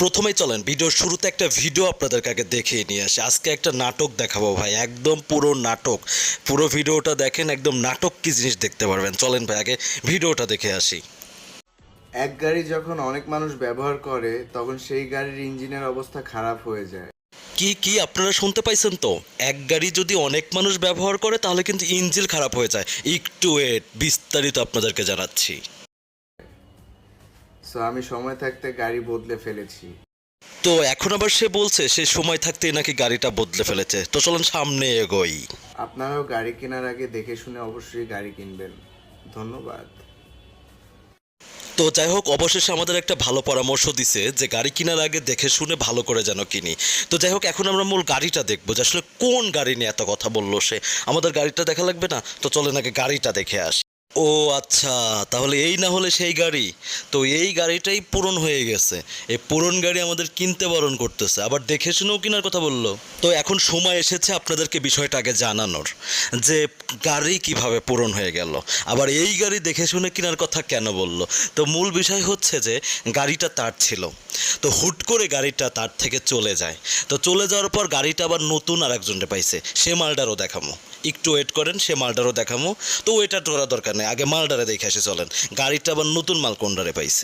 প্রথমেই চলেন ভিডিওর শুরুতে একটা ভিডিও আপনাদেরকে আগে দেখিয়ে নিয়ে আসি। আজকে একটা নাটক দেখাবো ভাই, একদম পুরো নাটক। পুরো ভিডিওটা দেখেন, একদম নাটক কি জিনিস দেখতে পারবেন। চলেন ভাই আগে ভিডিওটা দেখে আসি। এক গাড়ি যখন অনেক মানুষ ব্যবহার করে তখন সেই গাড়ির ইঞ্জিনের অবস্থা খারাপ হয়ে যায়। কি কি আপনারা শুনতে পাইছেন তো? এক গাড়ি যদি অনেক মানুষ ব্যবহার করে তাহলে কিন্তু ইঞ্জিন খারাপ হয়ে যায়। একটু ওয়েট, বিস্তারিত আপনাদেরকে জানাচ্ছি। সো আমি সময় থাকতে গাড়ি বদলে ফেলেছি। তো এখন আবার সে বলছে সে সময় থাকতেই নাকি গাড়িটা বদলে ফেলেছে। তো চলেন সামনে এগোই। আপনারাও গাড়ি কেনার আগে দেখে শুনে অবশ্যই গাড়ি কিনবেন। ধন্যবাদ। তো যাই হোক, অবশেষে আমাদের একটা ভালো পরামর্শ দিছে যে গাড়ি কেনার আগে দেখে শুনে ভালো করে যেন কিনি। তো যাই হোক, এখন আমরা মূল গাড়িটা দেখবো যে আসলে কোন গাড়ি নিয়ে এত কথা বললো সে। আমাদের গাড়িটা দেখা লাগবে না? তো চলেন আগে গাড়িটা দেখে আসি। ও আচ্ছা, তাহলে এই না হলে সেই গাড়ি। তো এই গাড়িটাই পূরণ হয়ে গেছে। এই পূরণ গাড়ি আমাদের কিনতে বারণ করতেছে, আবার দেখে শুনেও কেনার কথা বললো। তো এখন সময় এসেছে আপনাদেরকে বিষয়টা আগে জানানোর, যে গাড়ি কিভাবে পূরণ হয়ে গেল, আবার এই গাড়ি দেখে শুনে কেনার কথা কেন বলল। তো মূল বিষয় হচ্ছে যে গাড়িটা তার ছিল, তো হুট করে গাড়িটা তার থেকে চলে যায়। তো চলে যাওয়ার পর গাড়িটা আবার নতুন আর একজনকে পাইছে, সে মালটারও দেখামো। একটু ওয়েট করেন, সে মালটারও দেখামো। তো ওয়েটার করার দরকার নেই, আগে মালডারে দেখে আসি চলেন গাড়িটা আবার নতুন মাল কোনডারে পাইছে।